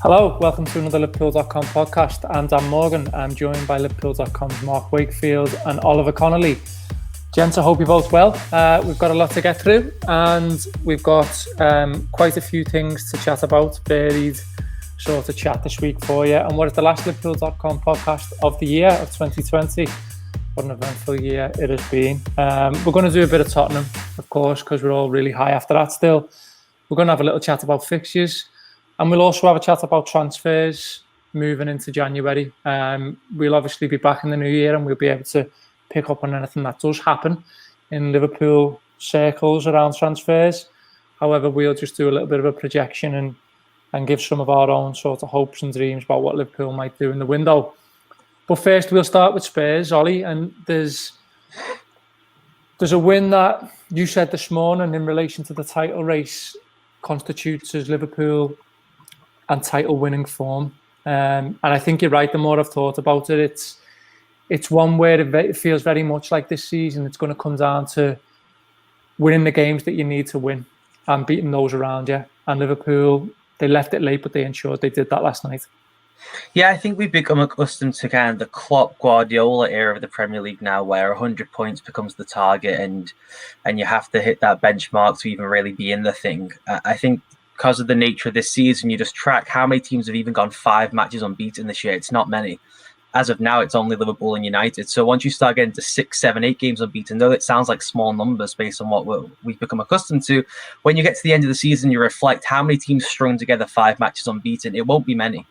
Hello, welcome to another Liverpool.com podcast. I'm Dan Morgan. I'm joined by Liverpool.com's Mark Wakefield and Oliver Connolly. Gents, I hope you're both well. We've got a lot to get through and we've got quite a few things to chat about, varied sort of chat this week for you. And what is the last Liverpool.com podcast of the year of 2020? What an eventful year it has been. We're going to do a bit of Tottenham, of course, because we're all really high after that still. We're going to have a little chat about fixtures. And we'll also have a chat about transfers moving into January. We'll obviously be back in the new year and we'll be able to pick up on anything that does happen in Liverpool circles around transfers. However, we'll just do a little bit of a projection and give some of our own sort of hopes and dreams about what Liverpool might do in the window. But first, we'll start with Spurs, Ollie. And there's a win that you said this morning in relation to the title race constitutes as Liverpool and title winning form, and I think you're right. The more I've thought about it, it's one where it feels very much like this season. It's going to come down to winning the games that you need to win and beating those around you. And Liverpool, they left it late, but they ensured they did that last night. Yeah, I think we've become accustomed to kind of the Klopp Guardiola era of the Premier League now, where 100 points becomes the target, and you have to hit that benchmark to even really be in the thing. I think because of the nature of this season, you just track how many teams have even gone 5 matches unbeaten this year. It's not many. As of now, it's only Liverpool and United. So once you start getting to 6, 7, 8 games unbeaten, though it sounds like small numbers based on what we've become accustomed to, when you get to the end of the season, you reflect how many teams strung together 5 matches unbeaten. It won't be many.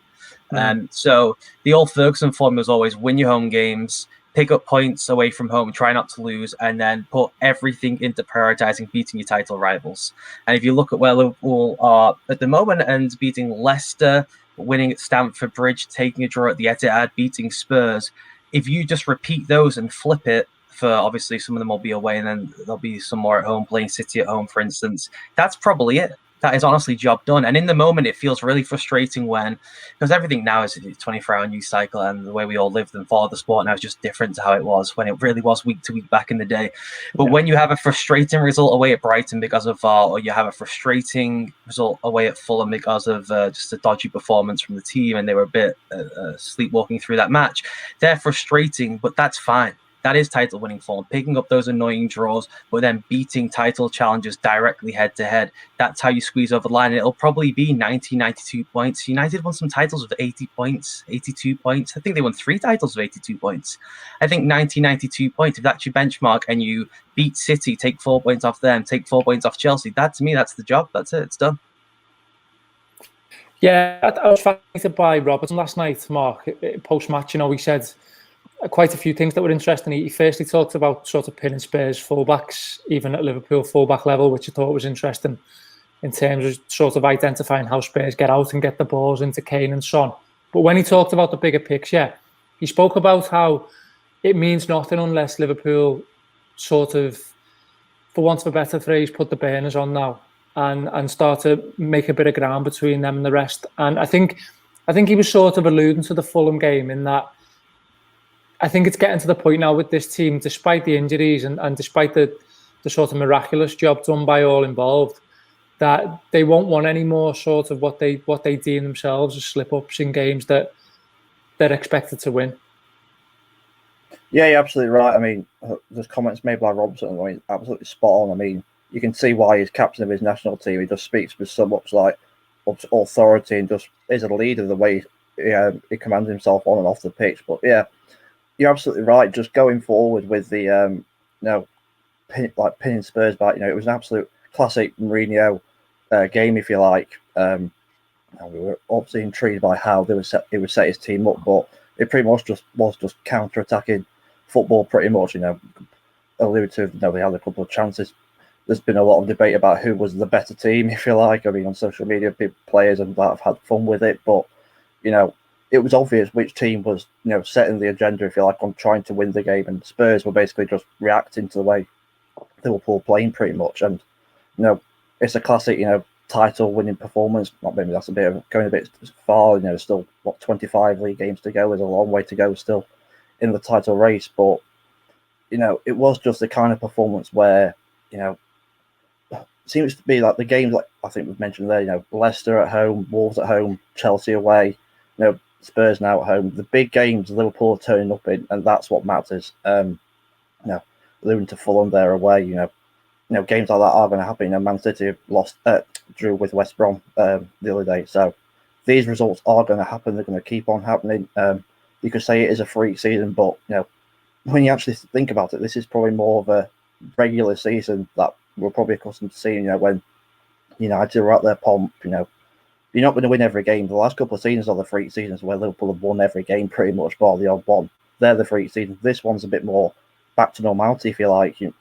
So the old Ferguson formula was always win your home games, pick up points away from home, try not to lose, and then put everything into prioritizing beating your title rivals. And if you look at where Liverpool are at the moment and beating Leicester, winning at Stamford Bridge, taking a draw at the Etihad, beating Spurs, if you just repeat those and flip it, for obviously some of them will be away and then there'll be some more at home, playing City at home, for instance, that's probably it. That is honestly job done. And in the moment, it feels really frustrating because everything now is a 24-hour news cycle, and the way we all lived and followed the sport now is just different to how it was when it really was week to week back in the day. But when you have a frustrating result away at Brighton because of VAR, or you have a frustrating result away at Fulham because of just a dodgy performance from the team, and they were a bit sleepwalking through that match, they're frustrating, but that's fine. That is title winning form, picking up those annoying draws, but then beating title challengers directly head to head. That's how you squeeze over the line. And it'll probably be 90, 92 points. United won some titles with 80 points, 82 points. I think they won 3 titles with 82 points. I think 90, 92 points, if that's your benchmark and you beat City, take 4 points off them, take 4 points off Chelsea, that to me, that's the job. That's it. It's done. Yeah, I was fascinated by Robertson last night, Mark. Post-match, he said quite a few things that were interesting. He firstly talked about sort of pinning Spurs fullbacks, even at Liverpool fullback level, which I thought was interesting in terms of sort of identifying how Spurs get out and get the balls into Kane and Son. But when he talked about the bigger picture, he spoke about how it means nothing unless Liverpool sort of, for want of a better phrase, put the burners on now and start to make a bit of ground between them and the rest. And I think he was sort of alluding to the Fulham game in that I think it's getting to the point now with this team, despite the injuries and despite the sort of miraculous job done by all involved, that they won't want any more sort of what they deem themselves as slip-ups in games that they're expected to win. Yeah, you're absolutely right. I mean, there's comments made by Robertson, I mean, absolutely spot on. I mean, you can see why he's captain of his national team. He just speaks with so much like authority and just is a leader the way he commands himself on and off the pitch. But yeah, you're absolutely right. Just going forward with the pinning Spurs back, it was an absolute classic Mourinho game, if you like. We were obviously intrigued by how he would set his team up, but it pretty much was just counter-attacking football, pretty much. Alluded to, they had a couple of chances. There's been a lot of debate about who was the better team, if you like. I mean, on social media, players and that have had fun with it, but it was obvious which team was, setting the agenda, if you like, on trying to win the game, and Spurs were basically just reacting to the way Liverpool playing, pretty much. And it's a classic, title-winning performance. Not maybe that's going a bit far. Still 25 league games to go. There's a long way to go still in the title race, but it was just the kind of performance where seems to be like the games, like I think we've mentioned there, you know, Leicester at home, Wolves at home, Chelsea away, you know, Spurs now at home. The big games Liverpool are turning up in, and that's what matters. You know, losing to Fulham there away, you know, games like that are going to happen. You know, Man City drew with West Brom the other day, so these results are going to happen. They're going to keep on happening. You could say it is a freak season, but you know, when you actually think about it, this is probably more of a regular season that we're probably accustomed to seeing. You know, when United are at their pomp, you know, you're not going to win every game. The last couple of seasons are the freak seasons where Liverpool have won every game pretty much, bar the odd one. They're the freak seasons. This one's a bit more back to normality, if you like. You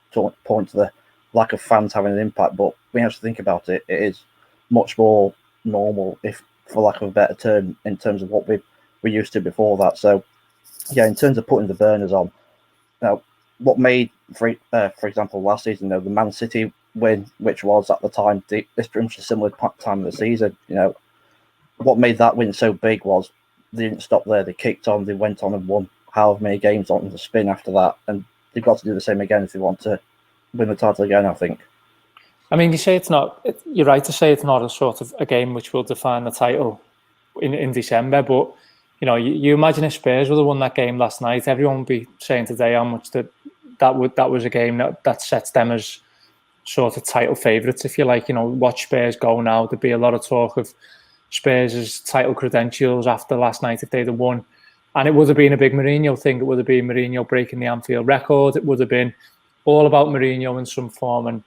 point to the lack of fans having an impact, but when you actually think about it, it is much more normal, if for lack of a better term, in terms of what we're used to before that. So, yeah, in terms of putting the burners on, now, what made, for example, last season, you know, the Man City win, which was at the time this pretty much a similar time of the season, you know, what made that win so big was they didn't stop there. They kicked on, they went on and won however many games on the spin after that, and they've got to do the same again if they want to win the title again, I think. I mean, you say it's not. You're right to say it's not a sort of a game which will define the title in December, but you know, you imagine if Spurs would have won that game last night, everyone would be saying today how much that was a game that sets them as sort of title favourites, if you like. You know, watch Spurs go now. There'd be a lot of talk of Spurs' title credentials after last night if they'd have won. And it would have been a big Mourinho thing. It would have been Mourinho breaking the Anfield record. It would have been all about Mourinho in some form.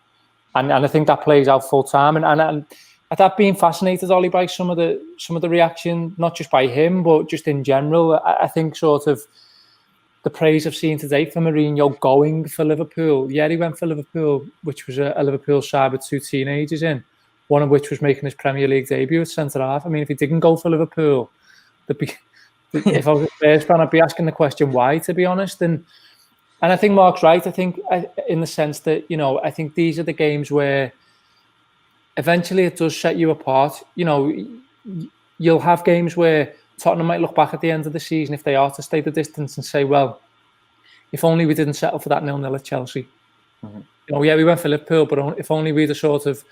And I think that plays out full time. And I've been fascinated, Ollie, by some of the reaction, not just by him, but just in general. I think sort of the praise I've seen today for Mourinho going for Liverpool. Yeah, he went for Liverpool, which was a Liverpool side with two teenagers in, one of which was making his Premier League debut at centre-half. I mean, if he didn't go for Liverpool, if I was a Spurs fan, I'd be asking the question why, to be honest. And I think Mark's right. I think in the sense that, you know, I think these are the games where eventually it does set you apart. You know, you'll have games where Tottenham might look back at the end of the season, if they are to stay the distance, and say, well, if only we didn't settle for that 0-0 at Chelsea. Mm-hmm. You know, yeah, we went for Liverpool, but if only we'd have sort of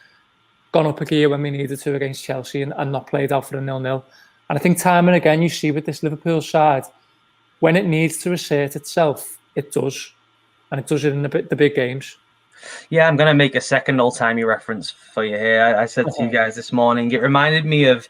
gone up a gear when we needed to against Chelsea and not played out for a 0-0. And I think time and again you see with this Liverpool side, when it needs to assert itself, it does. And it does it in the big games. Yeah, I'm going to make a second old-timey reference for you here. I said to you guys this morning, it reminded me of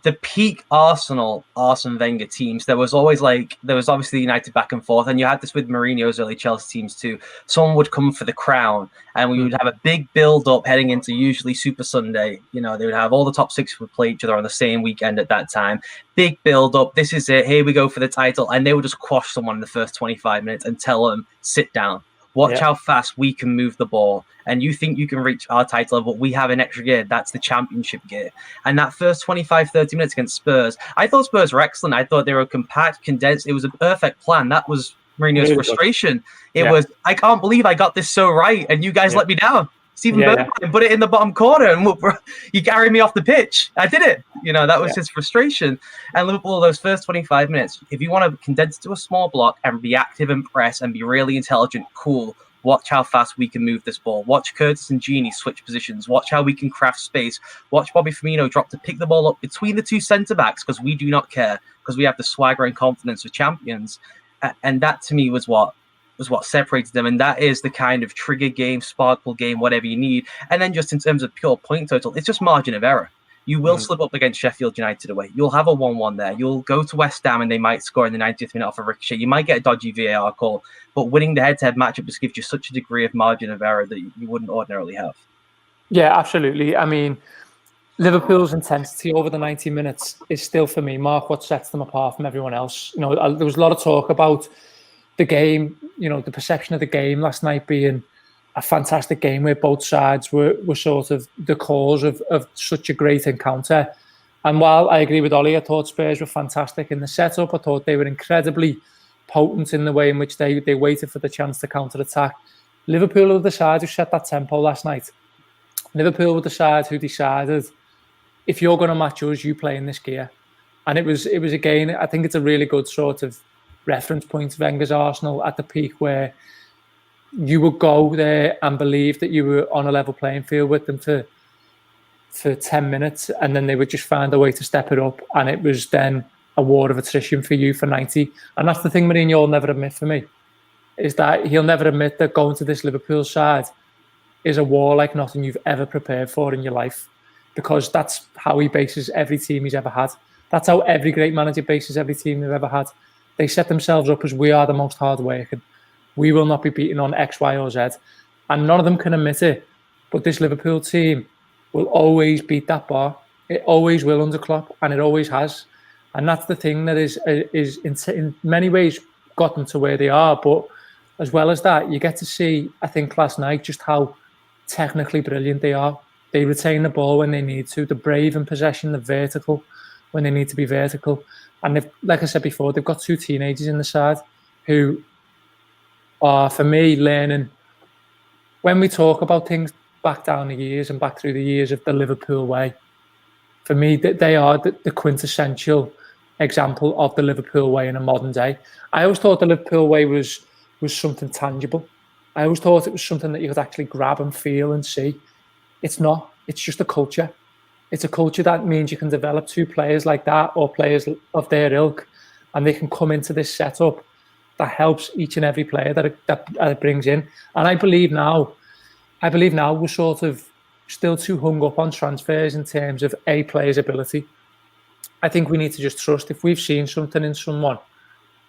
the peak Arsene Wenger teams. There was obviously United back and forth, and you had this with Mourinho's early Chelsea teams too. Someone would come for the crown, and we would have a big build-up heading into usually Super Sunday. You know, they would have all the top six would play each other on the same weekend at that time. Big build-up. This is it. Here we go for the title. And they would just quash someone in the first 25 minutes and tell them, sit down. Watch how fast we can move the ball. And you think you can reach our title level, we have an extra gear. That's the championship gear. And that first 25, 30 minutes against Spurs, I thought Spurs were excellent. I thought they were compact, condensed. It was a perfect plan. That was Mourinho's frustration. It was, I can't believe I got this so right, and you guys let me down. Stephen Bergwijn put it in the bottom corner, and you carried me off the pitch. I did it. You know, that was his frustration. And Liverpool, those first 25 minutes, if you want to condense it to a small block and be active and press and be really intelligent, cool, watch how fast we can move this ball. Watch Curtis and Gini switch positions. Watch how we can craft space. Watch Bobby Firmino drop to pick the ball up between the two centre-backs, because we do not care, because we have the swagger and confidence of champions. And that, to me, was what separated them. And that is the kind of trigger game, sparkle game, whatever you need. And then just in terms of pure point total, it's just margin of error. You will slip up against Sheffield United away. You'll have a 1-1 there. You'll go to West Ham and they might score in the 90th minute off a ricochet. You might get a dodgy VAR call, but winning the head-to-head matchup just gives you such a degree of margin of error that you wouldn't ordinarily have. Yeah, absolutely. I mean, Liverpool's intensity over the 90 minutes is still, for me, Mark, what sets them apart from everyone else. You know, there was a lot of talk about the game, you know, the perception of the game last night being a fantastic game where both sides were sort of the cause of such a great encounter. And while I agree with Ollie, I thought Spurs were fantastic in the setup. I thought they were incredibly potent in the way in which they waited for the chance to counter-attack. Liverpool were the side who set that tempo last night. Liverpool were the side who decided, if you're going to match us, you play in this gear. And it was again, I think it's a really good sort of reference point to Wenger's Arsenal at the peak, where you would go there and believe that you were on a level playing field with them for 10 minutes, and then they would just find a way to step it up, and it was then a war of attrition for you for 90. And that's the thing Mourinho will never admit for me, is that he'll never admit that going to this Liverpool side is a war like nothing you've ever prepared for in your life, because that's how he bases every team he's ever had. That's how every great manager bases every team they've ever had. They set themselves up as, we are the most hard-working. We will not be beaten on X, Y, or Z. And none of them can admit it, but this Liverpool team will always beat that bar. It always will under Klopp, and it always has. And that's the thing that is in many ways got them to where they are. But as well as that, you get to see, I think, last night just how technically brilliant they are. They retain the ball when they need to. They're brave in possession. They're vertical when they need to be vertical. And they've, like I said before, they've got 2 teenagers in the side who are, for me, learning. When we talk about things back down the years and back through the years of the Liverpool way, for me, they are the quintessential example of the Liverpool way in a modern day. I always thought the Liverpool way was something tangible. I always thought it was something that you could actually grab and feel and see. It's not. It's just a culture. It's a culture that means you can develop 2 players like that, or players of their ilk, and they can come into this setup that helps each and every player that it brings in. And I believe now we're sort of still too hung up on transfers in terms of a player's ability. I think we need to just trust, if we've seen something in someone,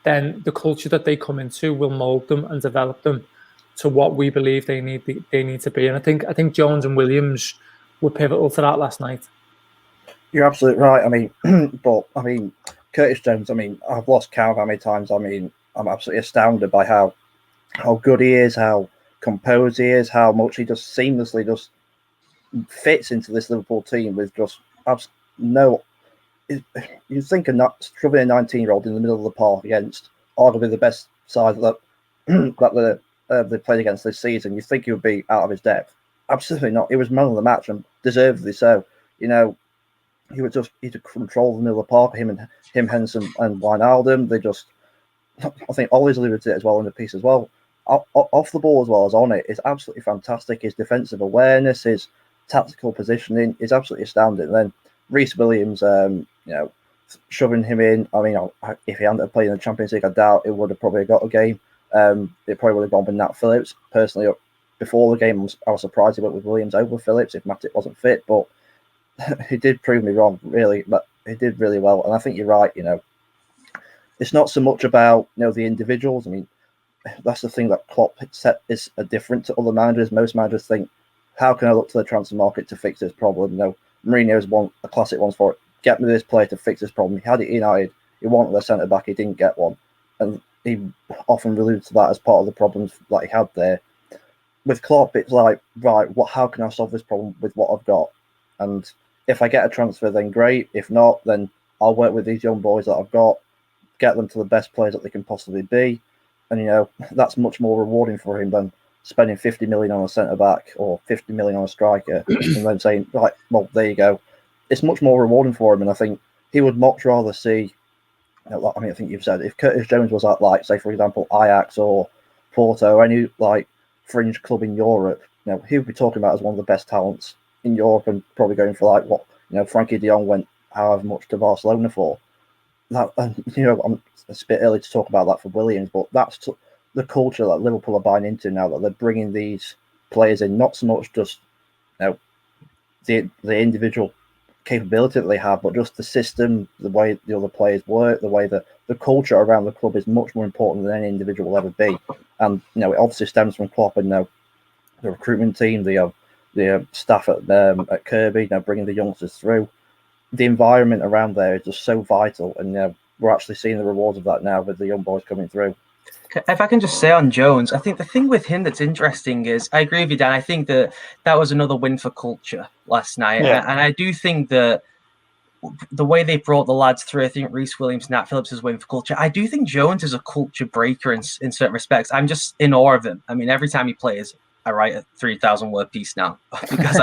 then the culture that they come into will mould them and develop them to what we believe they need to be. And I think Jones and Williams were pivotal to that last night. You're absolutely right. I mean, but I mean, Curtis Jones, I mean, I've lost count how many times. I mean, I'm absolutely astounded by how good he is, how composed he is, how much he just seamlessly just fits into this Liverpool team with just no. You think of struggling a 19-year-old in the middle of the park against arguably the best side that they played against this season, you think he would be out of his depth. Absolutely not. He was man of the match, and deservedly so. You know, he could control the middle of the park. Him, Henderson, and Wijnaldum. They just, I think Ollie's alluded to it as well in the piece as well. Off the ball as well as on it is absolutely fantastic. His defensive awareness, his tactical positioning is absolutely astounding. And then Reece Williams, shoving him in. I mean, if he hadn't played in the Champions League, I doubt it would have probably got a game. It probably would have gone with Nat Phillips. Personally, before the game, I was surprised he went with Williams over Phillips if Matip wasn't fit, but he did prove me wrong, really. But he did really well, and I think you're right. You know, it's not so much about the individuals. I mean, that's the thing that Klopp set is different to other managers. Most managers think, how can I look to the transfer market to fix this problem? Mourinho is a classic one for it. Get me this player to fix this problem. He had it at United. He wanted a centre back. He didn't get one, and he often alluded to that as part of the problems that he had there. With Klopp, it's like, right, how can I solve this problem with what I've got? And if I get a transfer, then great. If not, then I'll work with these young boys that I've got, get them to the best players that they can possibly be. And, that's much more rewarding for him than spending 50 million on a centre-back or 50 million on a striker and then saying, right, well, there you go. It's much more rewarding for him. And I think he would much rather see, I think you've said, if Curtis Jones was at, say, for example, Ajax or Porto or any, fringe club in Europe, he would be talking about as one of the best talents in Europe and probably going for, Frankie de Jong went however much to Barcelona for. It's a bit early to talk about that for Williams, but that's the culture that Liverpool are buying into now, that they're bringing these players in, not so much just the individual capability that they have, but just the system, the way the other players work, the way the culture around the club is much more important than any individual will ever be. And it obviously stems from Klopp and the recruitment team, the staff at Kirby, bringing the youngsters through. The environment around there is just so vital, and we're actually seeing the rewards of that now with the young boys coming through. If I can just say on Jones, I think the thing with him that's interesting is, I agree with you, Dan. I think that was another win for culture last night. Yeah. And I do think that the way they brought the lads through, I think Reece Williams, Nat Phillips is a win for culture. I do think Jones is a culture breaker in certain respects. I'm just in awe of him. I mean, every time he plays, I write a 3,000 word piece now because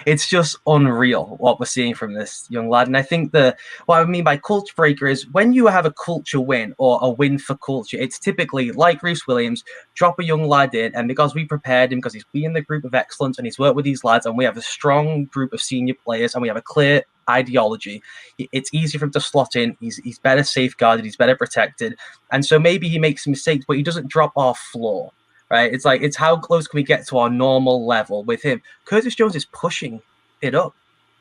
it's just unreal what we're seeing from this young lad. And I think what I mean by culture breaker is when you have a culture win or a win for culture, it's typically like Reece Williams, drop a young lad in, and because we prepared him, because he's been in the group of excellence and he's worked with these lads, and we have a strong group of senior players and we have a clear ideology, it's easy for him to slot in. He's better safeguarded, he's better protected, and so maybe he makes mistakes, but he doesn't drop our floor. Right, it's how close can we get to our normal level with him. Curtis Jones is pushing it up.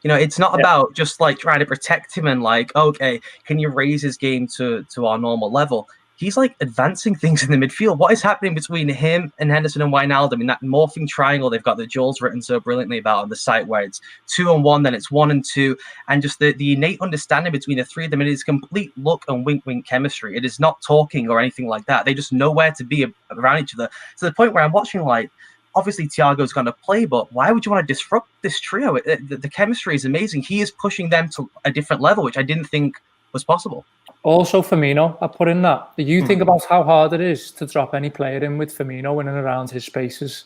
It's not about just like trying to protect him and like, okay, can you raise his game to our normal level? He's like advancing things in the midfield. What is happening between him and Henderson and Wijnaldum in that morphing triangle they've got that Joel's written so brilliantly about on the site, where it's 2-on-1, then it's 1-2, and just the innate understanding between the three of them. It is complete look and wink chemistry. It is not talking or anything like that. They just know where to be around each other, to the point where I'm watching like, obviously Thiago's going to play, but why would you want to disrupt this trio? The chemistry is amazing. He is pushing them to a different level, which I didn't think was possible. Also, Firmino, I put in that. You think about how hard it is to drop any player in with Firmino in and around his spaces.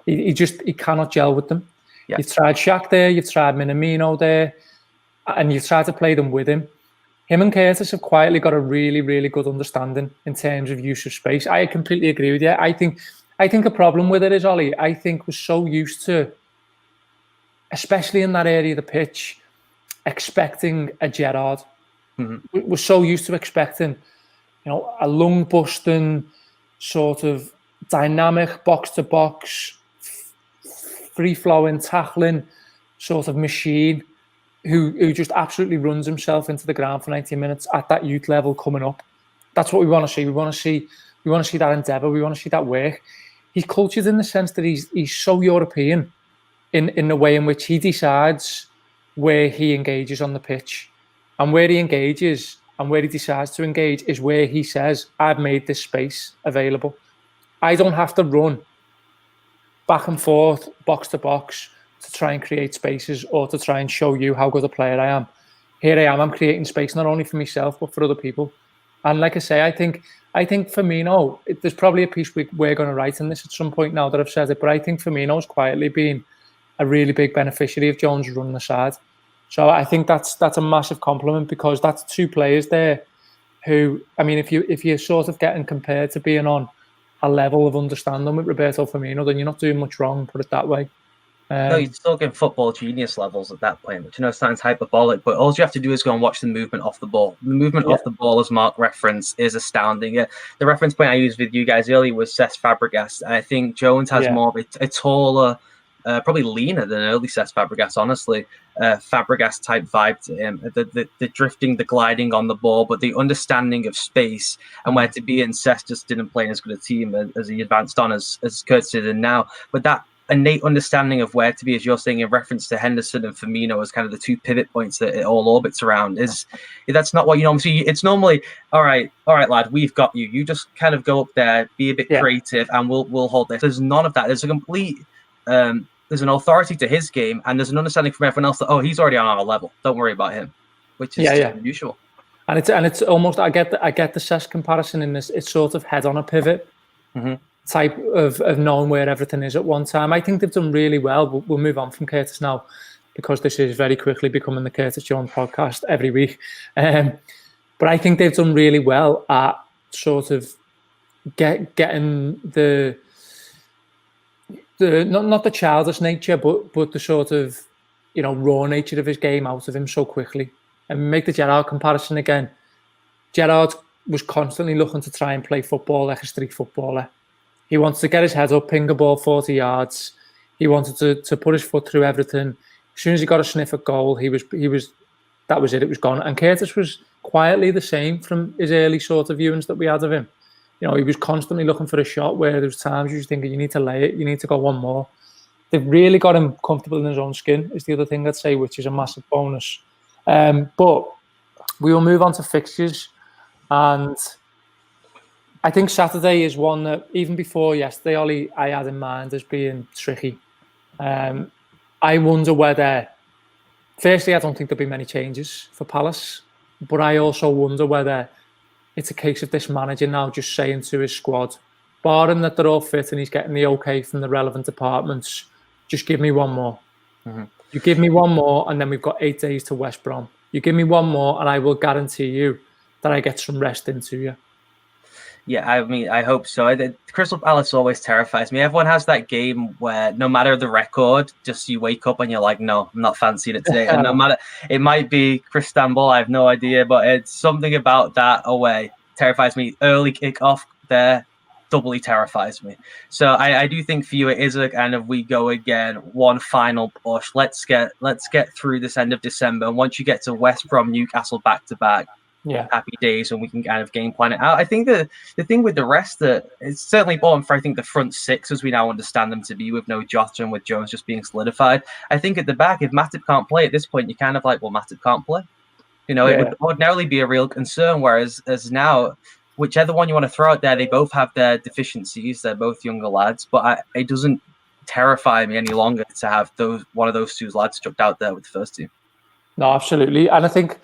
He cannot gel with them. Yeah. You've tried Shaq there, you've tried Minamino there, and you've tried to play them with him. Him and Curtis have quietly got a really, really good understanding in terms of use of space. I completely agree with you. I think a problem with it is, Ollie, I think we're so used to, especially in that area of the pitch, expecting a Gerrard. Mm-hmm. We're so used to expecting, a lung-busting, sort of dynamic box-to-box, free-flowing, tackling sort of machine who just absolutely runs himself into the ground for 90 minutes at that youth level coming up. That's what we want to see. We want to see that endeavour. We want to see that work. He's cultured in the sense that he's so European in the way in which he decides where he engages on the pitch. And where he engages and where he decides to engage is where he says, I've made this space available. I don't have to run back and forth, box to box, to try and create spaces or to try and show you how good a player I am. Here I am, I'm creating space not only for myself, but for other people. And like I say, I think Firmino, there's probably a piece we're going to write in this at some point now that I've said it, but I think Firmino's quietly been a really big beneficiary of Jones running the side. So I think that's a massive compliment, because that's two players there who, I mean, if you're sort of getting compared to being on a level of understanding with Roberto Firmino, then you're not doing much wrong, put it that way. No, you're still getting football genius levels at that point, which sounds hyperbolic, but all you have to do is go and watch the movement off the ball. The movement off the ball, as Mark referenced, is astounding. Yeah, the reference point I used with you guys earlier was Cesc Fabregas. I think Jones has more of a taller, probably leaner than early Cesc Fabregas, honestly. Fabregas type vibe to him. The drifting, the gliding on the ball, but the understanding of space and where to be. And Cesc just didn't play in as good a team as he advanced on as Curtis did in now. But that innate understanding of where to be, as you're saying, in reference to Henderson and Firmino as kind of the two pivot points that it all orbits around, that's not what you normally see. It's normally, all right, lad, we've got you. You just kind of go up there, be a bit creative, and we'll hold this. There's none of that. There's a complete there's an authority to his game, and there's an understanding from everyone else that he's already on our level. Don't worry about him, which is unusual. And it's almost, I get the Cesc comparison in this. It's sort of head on a pivot. Mm-hmm. Type of knowing where everything is at one time. I think they've done really well. We'll move on from Curtis now, because this is very quickly becoming the Curtis Jones podcast every week. But I think they've done really well at sort of getting the not the childish nature, but the sort of raw nature of his game out of him so quickly. And make the Gerrard comparison again. Gerrard was constantly looking to try and play football like a street footballer. He wanted to get his head up, ping a ball 40 yards. He wanted to put his foot through everything. As soon as he got a sniff at goal, he was that was it. It was gone. And Curtis was quietly the same from his early sort of viewings that we had of him. He was constantly looking for a shot where there was times you just thinking, you need to lay it, you need to go one more. They've really got him comfortable in his own skin, is the other thing I'd say, which is a massive bonus. But we will move on to fixtures. And I think Saturday is one that, even before yesterday, Ollie, I had in mind as being tricky. I wonder whether, firstly, I don't think there'll be many changes for Palace, but I also wonder whether it's a case of this manager now just saying to his squad, barring that they're all fit and he's getting the okay from the relevant departments, just give me one more. Mm-hmm. You give me one more, and then we've got 8 days to West Brom. You give me one more, and I will guarantee you that I get some rest into you. Yeah, I mean, I hope so. Crystal Palace always terrifies me. Everyone has that game where no matter the record, just you wake up and you're like, no, I'm not fancying it today. And no matter, it might be Istanbul, I have no idea, but it's something about that away terrifies me. Early kickoff there doubly terrifies me. So I do think for you it is a kind of, we go again, one final push. Let's get through this end of December. And once you get to West Brom, Newcastle back to back, happy days, and we can kind of game plan it out. I think the thing with the rest, that it's certainly important for, I think, the front six as we now understand them to be, with no Jota and with Jones just being solidified. I think at the back, if Matip can't play at this point, you're kind of like, well, Matip can't play. It would ordinarily be a real concern, whereas as now, whichever one you want to throw out there, they both have their deficiencies. They're both younger lads, but it doesn't terrify me any longer to have one of those two lads chucked out there with the first team. No, absolutely. And I think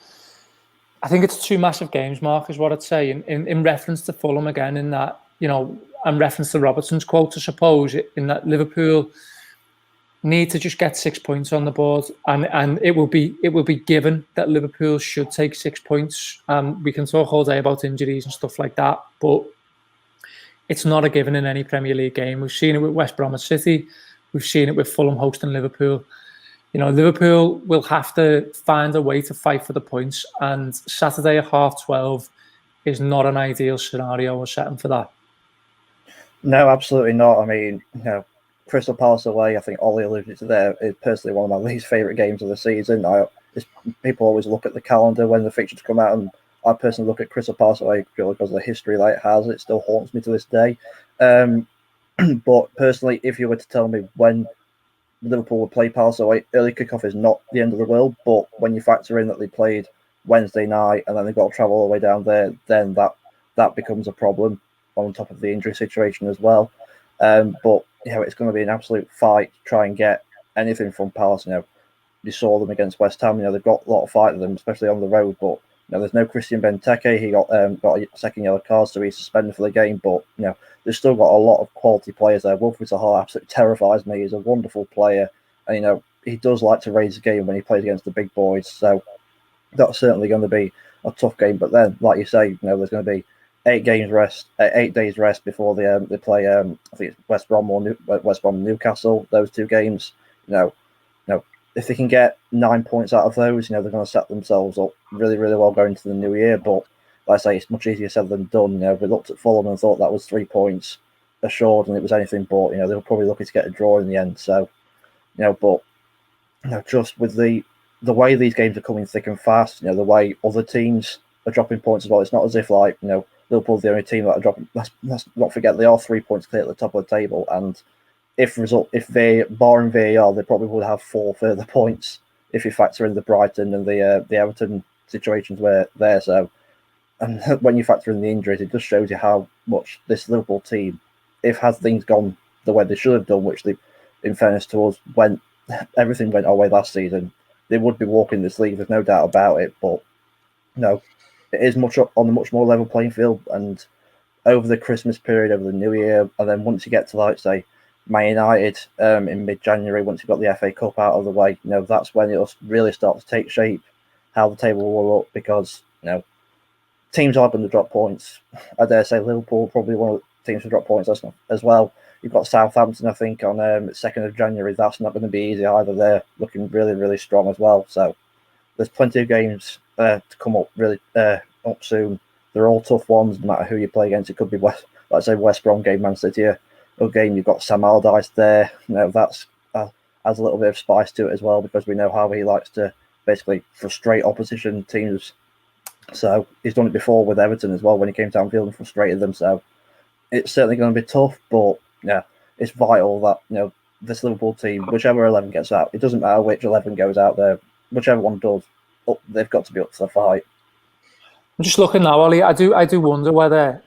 it's two massive games, Mark, is what I'd say. In reference to Fulham again, in that, and reference to Robertson's quote, I suppose, in that Liverpool need to just get 6 points on the board, and it will be given that Liverpool should take 6 points. We can talk all day about injuries and stuff like that, but it's not a given in any Premier League game. We've seen it with West Bromwich City. We've seen it with Fulham hosting Liverpool. Liverpool will have to find a way to fight for the points, and Saturday at 12:30 is not an ideal scenario or setting for that. No, absolutely not. I mean, Crystal Palace away, I think Ollie alluded to there, is personally one of my least favourite games of the season. People always look at the calendar when the fixtures come out, and I personally look at Crystal Palace away purely because of the history that it has. It still haunts me to this day. But personally, if you were to tell me when Liverpool would play Palace away, early kickoff is not the end of the world, but when you factor in that they played Wednesday night and then they've got to travel all the way down there, then that becomes a problem on top of the injury situation as well. But it's going to be an absolute fight to try and get anything from Palace. You saw them against West Ham. They've got a lot of fight with them, especially on the road. But there's no Christian Benteke. He got a second yellow card, so he's suspended for the game. But they've still got a lot of quality players there. Wilfried Zaha absolutely terrifies me. He's a wonderful player, and he does like to raise the game when he plays against the big boys. So that's certainly going to be a tough game. But then, like you say, there's going to be 8 days rest before they play. I think it's West Brom and Newcastle. Those two games, if they can get 9 points out of those, they're going to set themselves up really, really well going into the new year. But like I say, it's much easier said than done. We looked at Fulham and thought that was 3 points assured, and it was anything but. They were probably lucky to get a draw in the end. So, but just with the way these games are coming thick and fast, the way other teams are dropping points as well. It's not as if Liverpool are the only team that are dropping. Let's not forget they are 3 points clear at the top of the table, and if they barring VAR, they probably would have 4 further points if you factor in the Brighton and the Everton situations where they're so. And when you factor in the injuries, it just shows you how much this Liverpool team, if had things gone the way they should have done, which they, in fairness to us, everything went our way last season, they would be walking this league. There's no doubt about it. But it is on a much more level playing field, and over the Christmas period, over the New Year, and then once you get to say Man United in mid-January, once you've got the FA Cup out of the way, that's when it'll really start to take shape how the table will look, because teams are going to drop points. I dare say Liverpool probably one of the teams to drop points as well. You've got Southampton, I think, on 2nd of January. That's not going to be easy either. They're looking really, really strong as well. So there's plenty of games to come up up soon. They're all tough ones, no matter who you play against. It could be West Brom game, Man City. A game you've got Sam Allardyce there. That's adds a little bit of spice to it as well, because we know how he likes to basically frustrate opposition teams. So he's done it before with Everton as well when he came to Anfield and frustrated them. So it's certainly going to be tough, but it's vital that this Liverpool team, whichever 11 gets out, it doesn't matter which 11 goes out there, whichever one does, they've got to be up to the fight. I'm just looking now, Ollie. I do wonder whether,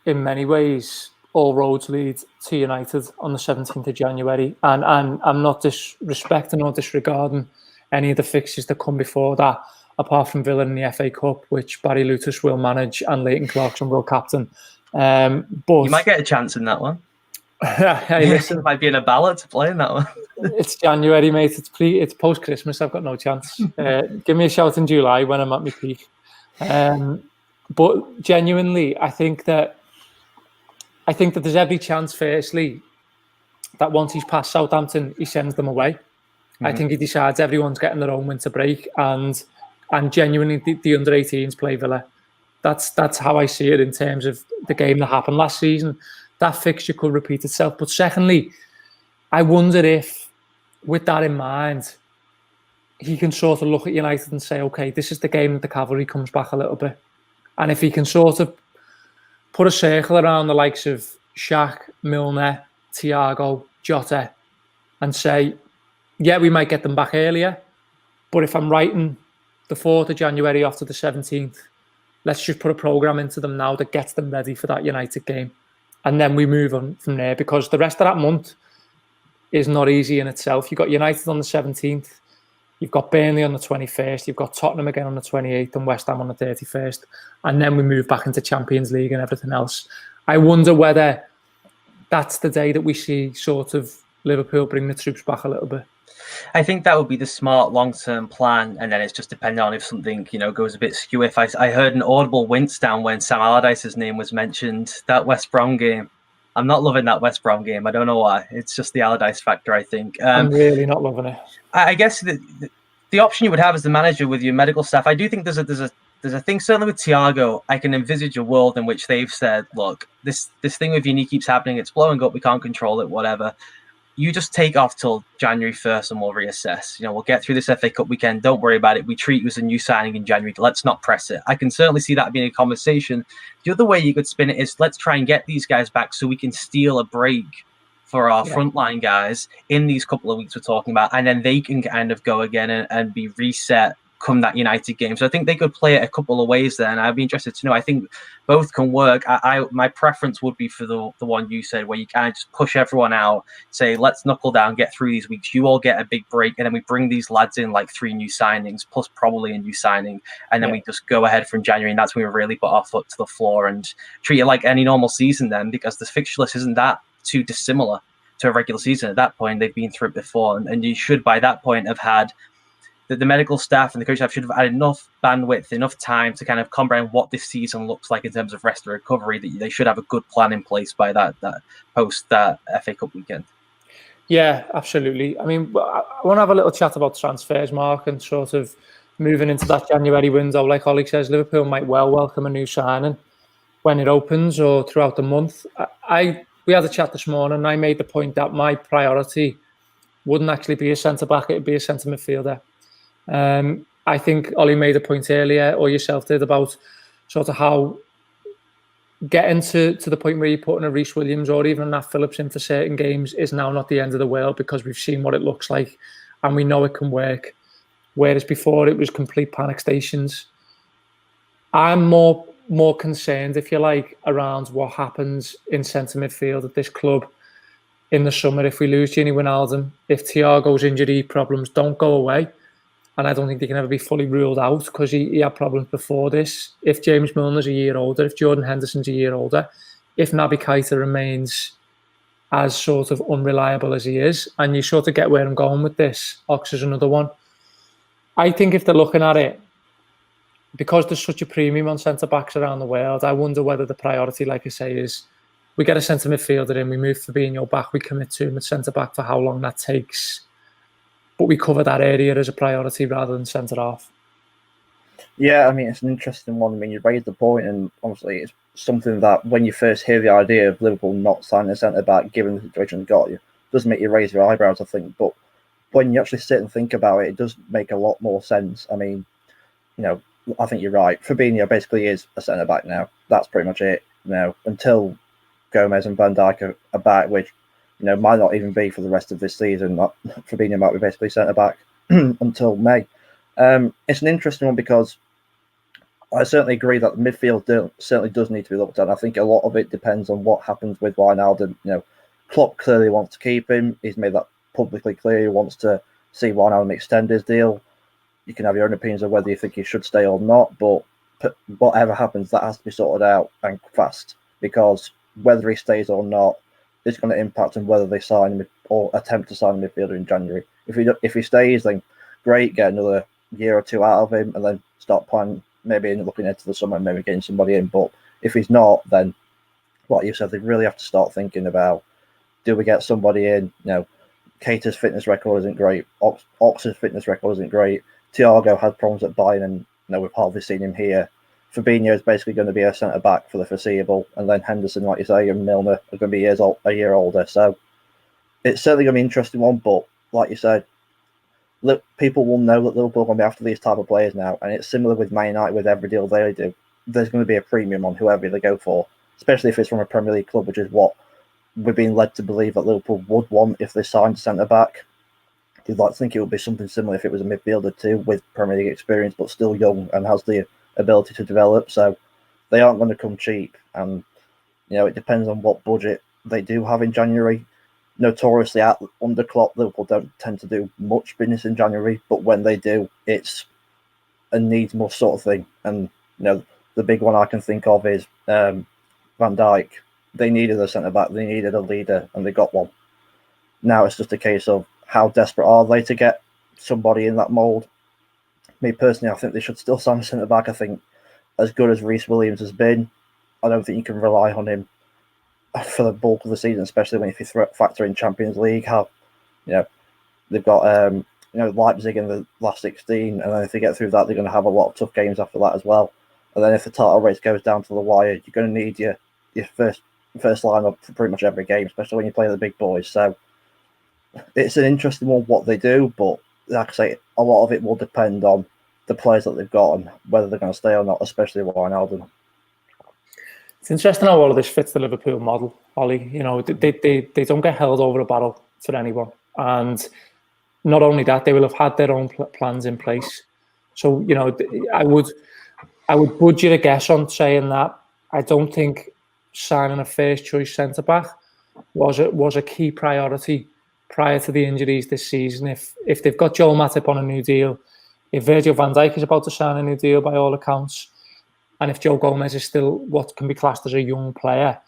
in many ways, all roads lead to United on the 17th of January. And I'm not disrespecting or disregarding any of the fixtures that come before that, apart from Villa in the FA Cup, which Barry Lutus will manage and Leighton Clarkson will captain. But you might get a chance in that one. Hey, listen, might be in a ballot to play in that one. It's January, mate. It's post Christmas. I've got no chance. Give me a shout in July when I'm at my peak. But genuinely, I think that there's every chance. Firstly, that once he's past Southampton, he sends them away. I think he decides everyone's getting their own winter break, and genuinely the under-18s play Villa. That's how I see it in terms of the game that happened last season. That fixture could repeat itself. But secondly, I wonder if, with that in mind, he can sort of look at United and say, okay, this is the game that the cavalry comes back a little bit. And if he can sort of put a circle around the likes of Shaq, Milner, Thiago, Jota, and say, yeah, we might get them back earlier, but if I'm writing the 4th of January after the 17th, let's just put a programme into them now that gets them ready for that United game. And then we move on from there, because the rest of that month is not easy in itself. You've got United on the 17th, you've got Burnley on the 21st, you've got Tottenham again on the 28th and West Ham on the 31st. And then we move back into Champions League and everything else. I wonder whether that's the day that we see sort of Liverpool bring the troops back a little bit. I think that would be the smart long-term plan, and then it's just depending on if something, goes a bit skew. If I heard an audible wince down when Sam Allardyce's name was mentioned, that West Brom game. I'm not loving that West Brom game. I don't know why. It's just the Allardyce factor, I think. I'm really not loving it. I guess the option you would have as the manager with your medical staff, I do think there's a thing, certainly with Thiago, I can envisage a world in which they've said, look, this thing with your knee keeps happening, it's blowing up, we can't control it, whatever. You just take off till January 1st and we'll reassess. We'll get through this FA Cup weekend. Don't worry about it. We treat you as a new signing in January. Let's not press it. I can certainly see that being a conversation. The other way you could spin it is, let's try and get these guys back so we can steal a break for our frontline guys in these couple of weeks we're talking about, and then they can kind of go again and be reset come that United game. So I think they could play it a couple of ways there, and I'd be interested to know. I think both can work. My preference would be for the one you said, where you kind of just push everyone out, say, let's knuckle down, get through these weeks. You all get a big break, and then we bring these lads in like 3 new signings, plus probably a new signing, and then we just go ahead from January, and that's when we really put our foot to the floor and treat it like any normal season then, because the fixture list isn't that too dissimilar to a regular season at that point. They've been through it before, and you should by that point have had the medical staff and the coaching staff should have had enough bandwidth, enough time to kind of comprehend what this season looks like in terms of rest and recovery, that they should have a good plan in place by that post that FA Cup weekend. Yeah, absolutely. I mean, I want to have a little chat about transfers, Mark, and sort of moving into that January window. Like Ollie says, Liverpool might well welcome a new signing when it opens or throughout the month. We had a chat this morning, and I made the point that my priority wouldn't actually be a centre-back, it would be a centre-midfielder. I think Ollie made a point earlier, or yourself did, about sort of how getting to the point where you're putting a Reece Williams or even a Nat Phillips in for certain games is now not the end of the world, because we've seen what it looks like and we know it can work. Whereas before it was complete panic stations. I'm more concerned, if you like, around what happens in centre midfield at this club in the summer if we lose Gini Wijnaldum, if Thiago's injury problems don't go away. And I don't think they can ever be fully ruled out, because he had problems before this. If James Milner's a year older, if Jordan Henderson's a year older, if Naby Keita remains as sort of unreliable as he is, and you sort of get where I'm going with this, Ox is another one. I think if they're looking at it, because there's such a premium on centre-backs around the world, I wonder whether the priority, like I say, is we get a centre midfielder in, we move Fabinho back, we commit to him at centre-back for how long that takes, but we cover that area as a priority rather than centre half. Yeah, I mean, it's an interesting one. I mean, you raised the point, and honestly, it's something that when you first hear the idea of Liverpool not signing a centre back, given the situation they've got, you does make you raise your eyebrows, I think. But when you actually sit and think about it, it does make a lot more sense. I mean, I think you're right. Fabinho basically is a centre back now. That's pretty much it. Until Gomez and Van Dijk are back, which might not even be for the rest of this season. Fabinho might be basically centre back until May. It's an interesting one, because I certainly agree that the midfield certainly does need to be looked at. I think a lot of it depends on what happens with Wijnaldum. Klopp clearly wants to keep him. He's made that publicly clear. He wants to see Wijnaldum extend his deal. You can have your own opinions of whether you think he should stay or not, but whatever happens, that has to be sorted out and fast. because whether he stays or not is going to impact on whether they sign him or attempt to sign a midfielder in January. If he stays, then great, get another year or two out of him, and then start planning, maybe looking into the summer, maybe getting somebody in. But if he's not, then like you said, they really have to start thinking about, do we get somebody in? Keita's fitness record isn't great. Ox's fitness record isn't great. Thiago had problems at Bayern, and we've hardly seen him here. Fabinho is basically going to be a centre back for the foreseeable, and then Henderson, like you say, and Milner are going to be a year older. So it's certainly going to be an interesting one. But like you said, people will know that Liverpool are going to be after these type of players now, and it's similar with Man United with every deal they do. There's going to be a premium on whoever they go for, especially if it's from a Premier League club, which is what we're being led to believe that Liverpool would want if they signed centre back. You'd like to think it would be something similar if it was a midfielder too, with Premier League experience, but still young and has the ability to develop. So they aren't going to come cheap, and it depends on what budget they do have in January. Notoriously, under Klopp, Liverpool don't tend to do much business in January, but when they do, it's a needs must sort of thing. And the big one I can think of is Van Dijk. They needed a centre back, they needed a leader, and they got one. Now it's just a case of how desperate are they to get somebody in that mould. Me personally, I think they should still sign a centre back. I think as good as Reece Williams has been, I don't think you can rely on him for the bulk of the season, especially if you factor in Champions League. How they've got Leipzig in the last 16, and then if they get through that, they're going to have a lot of tough games after that as well. And then if the title race goes down to the wire, you're going to need your first lineup for pretty much every game, especially when you play the big boys. So it's an interesting one what they do, but like I say, a lot of it will depend on the players that they've got and whether they're going to stay or not, especially Wijnaldum. It's interesting how all of this fits the Liverpool model, Ollie. They don't get held over a barrel for anyone, and not only that, they will have had their own plans in place. So I would budget a guess on saying that I don't think signing a first choice centre back was a key priority prior to the injuries this season. If they've got Joel Matip on a new deal, if Virgil van Dijk is about to sign a new deal by all accounts, and if Joe Gomez is still what can be classed as a young player,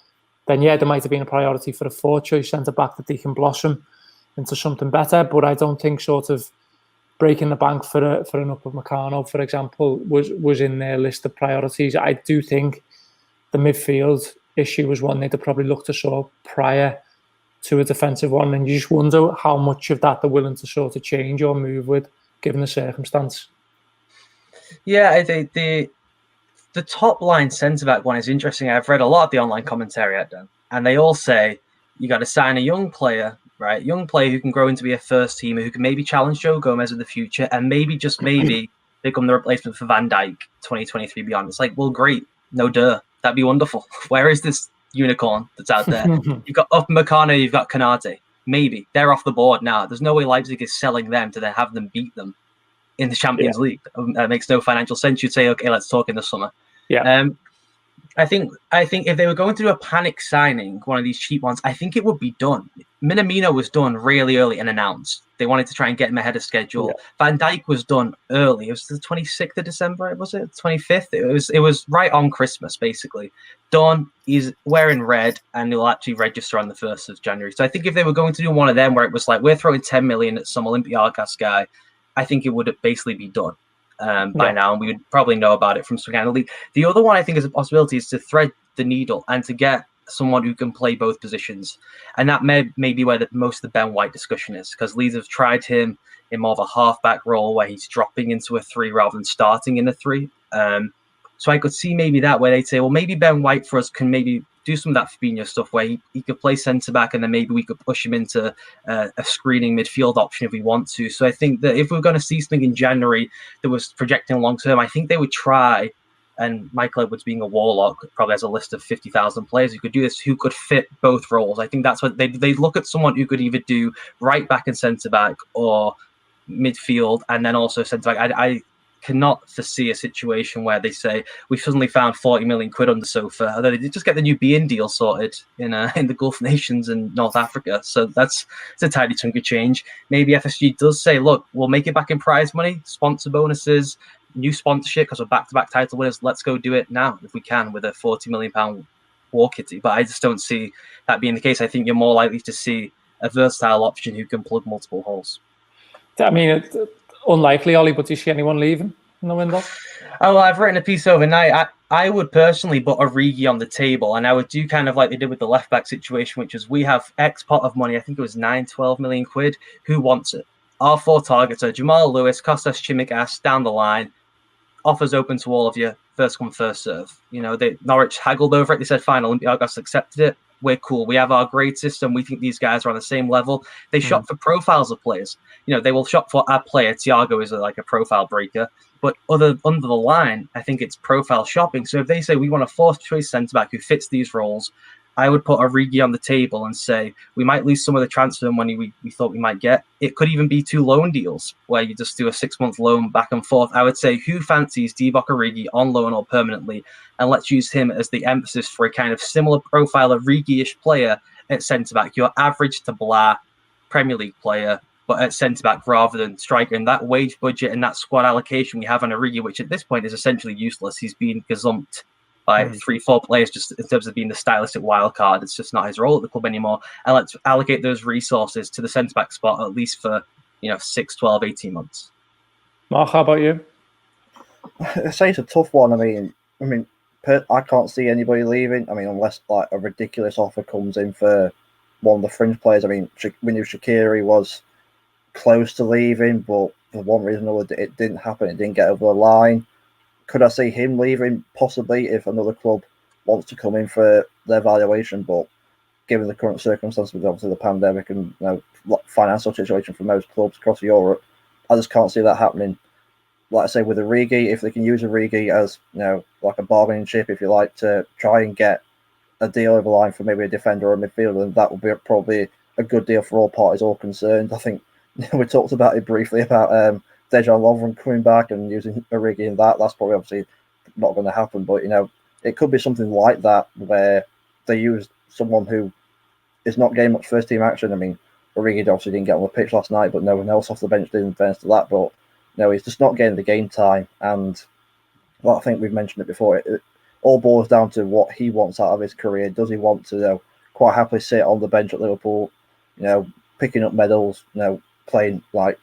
then there might have been a priority for a fourth choice centre back that they can blossom into something better. But I don't think sort of breaking the bank for an Upamecano, for example, was in their list of priorities. I do think the midfield issue was one they'd probably looked to solve prior to a defensive one, and you just wonder how much of that they're willing to sort of change or move with, given the circumstance. Yeah, the top line centre back one is interesting. I've read a lot of the online commentary I've done, and they all say you got to sign a young player, right? Young player who can grow into be a first teamer, who can maybe challenge Joe Gomez in the future, and maybe just maybe become the replacement for Van Dijk 2023 beyond. It's like, well, great, no duh, that'd be wonderful. Where is this unicorn that's out there? You've got Upamecano, you've got Konate. Maybe they're off the board now. There's no way Leipzig is selling them to then have them beat them in the Champions League. That makes no financial sense. You'd say, okay, let's talk in the summer. Yeah. I think if they were going to do a panic signing, one of these cheap ones, I think it would be done. Minamino was done really early and announced. They wanted to try and get him ahead of schedule. Yeah. Van Dijk was done early. It was the 26th of December, was it? 25th? It was right on Christmas, basically. Done. He's wearing red, and he'll actually register on the 1st of January. So I think if they were going to do one of them where it was like, we're throwing 10 million at some Olympiacos guy, I think it would basically be done. By now, and we would probably know about it from some kind of league. The other one I think is a possibility is to thread the needle and to get someone who can play both positions, and that may be where most of the Ben White discussion is, because Leeds have tried him in more of a halfback role where he's dropping into a 3 rather than starting in a 3. So I could see maybe that where they'd say, well, maybe Ben White for us can maybe do some of that Fabinho stuff where he could play centre back, and then maybe we could push him into a screening midfield option if we want to. So I think that if we're going to see something in January that was projecting long term, I think they would try. And Michael Edwards, being a warlock, probably has a list of 50,000 players who could do this, who could fit both roles. I think that's what they look at, someone who could either do right back and centre back or midfield, and then also centre back. I cannot foresee a situation where they say we've suddenly found 40 million quid on the sofa, although they did just get the new beIN deal sorted in the Gulf nations and North Africa, so it's a tidy chunk of change. Maybe FSG does say, look, we'll make it back in prize money, sponsor bonuses, new sponsorship, because we're back-to-back title winners. Let's go do it now if we can, with a £40 million poor Kitty, but I just don't see that being the case. I think you're more likely to see a versatile option who can plug multiple holes. I mean, it's unlikely, Ollie, but do you see anyone leaving in the window? Oh, well, I've written a piece overnight. I would personally put Origi on the table, and I would do kind of like they did with the left-back situation, which is we have X pot of money, I think it was 12 million quid. Who wants it? Our 4 targets are Jamal Lewis, Kostas Tsimikas, down the line. Offers open to all of you. First come, first serve. Norwich haggled over it. They said, fine, Olympiacos accepted it. We're cool. We have our grade system. We think these guys are on the same level. They shop for profiles of players. They will shop for a player. Thiago is like a profile breaker. But under the line, I think it's profile shopping. So if they say we want a fourth choice centre-back who fits these roles, I would put Origi on the table and say we might lose some of the transfer money we thought we might get. It could even be 2 loan deals where you just do a 6-month loan back and forth. I would say who fancies Divock Origi on loan or permanently, and let's use him as the emphasis for a kind of similar profile Origi-ish player at centre-back, your average to blah Premier League player, but at centre-back rather than striker. And that wage budget and that squad allocation we have on Origi, which at this point is essentially useless. He's been gazumped by 3-4 players just in terms of being the stylistic wild card. It's just not his role at the club anymore. And let's allocate those resources to the centre-back spot at least for 6, 12, 18 months. Mark, how about you? I say it's a tough one. I mean, I can't see anybody leaving. I mean, unless like a ridiculous offer comes in for one of the fringe players. I mean, we knew Shaqiri was close to leaving, but for one reason or another, it didn't happen. It didn't get over the line. Could I see him leaving? Possibly, if another club wants to come in for their valuation. But given the current circumstances, with obviously the pandemic and financial situation for most clubs across Europe, I just can't see that happening. Like I say, with Origi, if they can use Origi as like a bargaining chip, if you like, to try and get a deal over the line for maybe a defender or a midfielder, then that would be probably a good deal for all parties all concerned. I think we talked about it briefly about Dejan Lovren coming back and using Origi in that. That's probably obviously not going to happen, but it could be something like that where they use someone who is not getting much first team action. I mean, Origi obviously didn't get on the pitch last night, but no one else off the bench did in fairness to that. But no, he's just not getting the game time, and I think we've mentioned it before. It all boils down to what he wants out of his career. Does he want to quite happily sit on the bench at Liverpool, picking up medals, playing like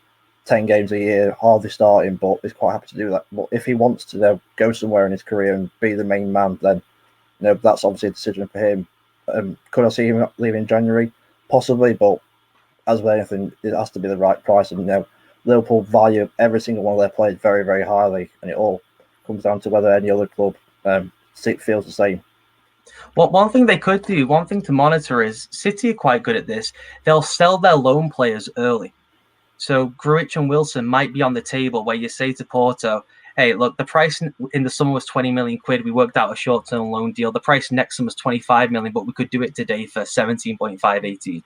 10 games a year, hardly starting, but he's quite happy to do that. But if he wants to go somewhere in his career and be the main man, then that's obviously a decision for him. Could I see him leaving in January? Possibly, but as with anything, it has to be the right price. And Liverpool value every single one of their players very, very highly, and it all comes down to whether any other club feels the same. Well, one thing they could do, one thing to monitor is City are quite good at this. They'll sell their loan players early. So Grujic and Wilson might be on the table where you say to Porto, hey, look, the price in the summer was 20 million quid. We worked out a short-term loan deal. The price next summer was 25 million, but we could do it today for 17.5, 18.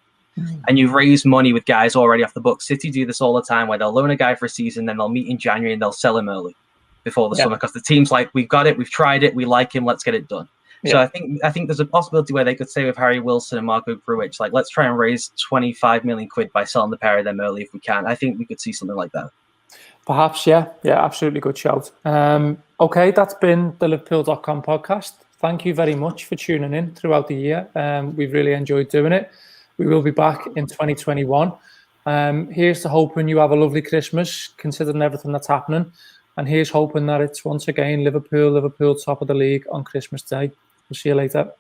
And you've raised money with guys already off the books. City do this all the time where they'll loan a guy for a season, then they'll meet in January and they'll sell him early before the summer because the team's like, we've got it, we've tried it, we like him, let's get it done. Yeah. So I think there's a possibility where they could say with Harry Wilson and Marco Grujic, like, let's try and raise 25 million quid by selling the pair of them early if we can. I think we could see something like that. Perhaps, yeah, absolutely good shout. Okay, that's been the Liverpool.com podcast. Thank you very much for tuning in throughout the year. We've really enjoyed doing it. We will be back in 2021. Here's to hoping you have a lovely Christmas, considering everything that's happening. And here's hoping that it's once again Liverpool top of the league on Christmas Day. We'll see you later.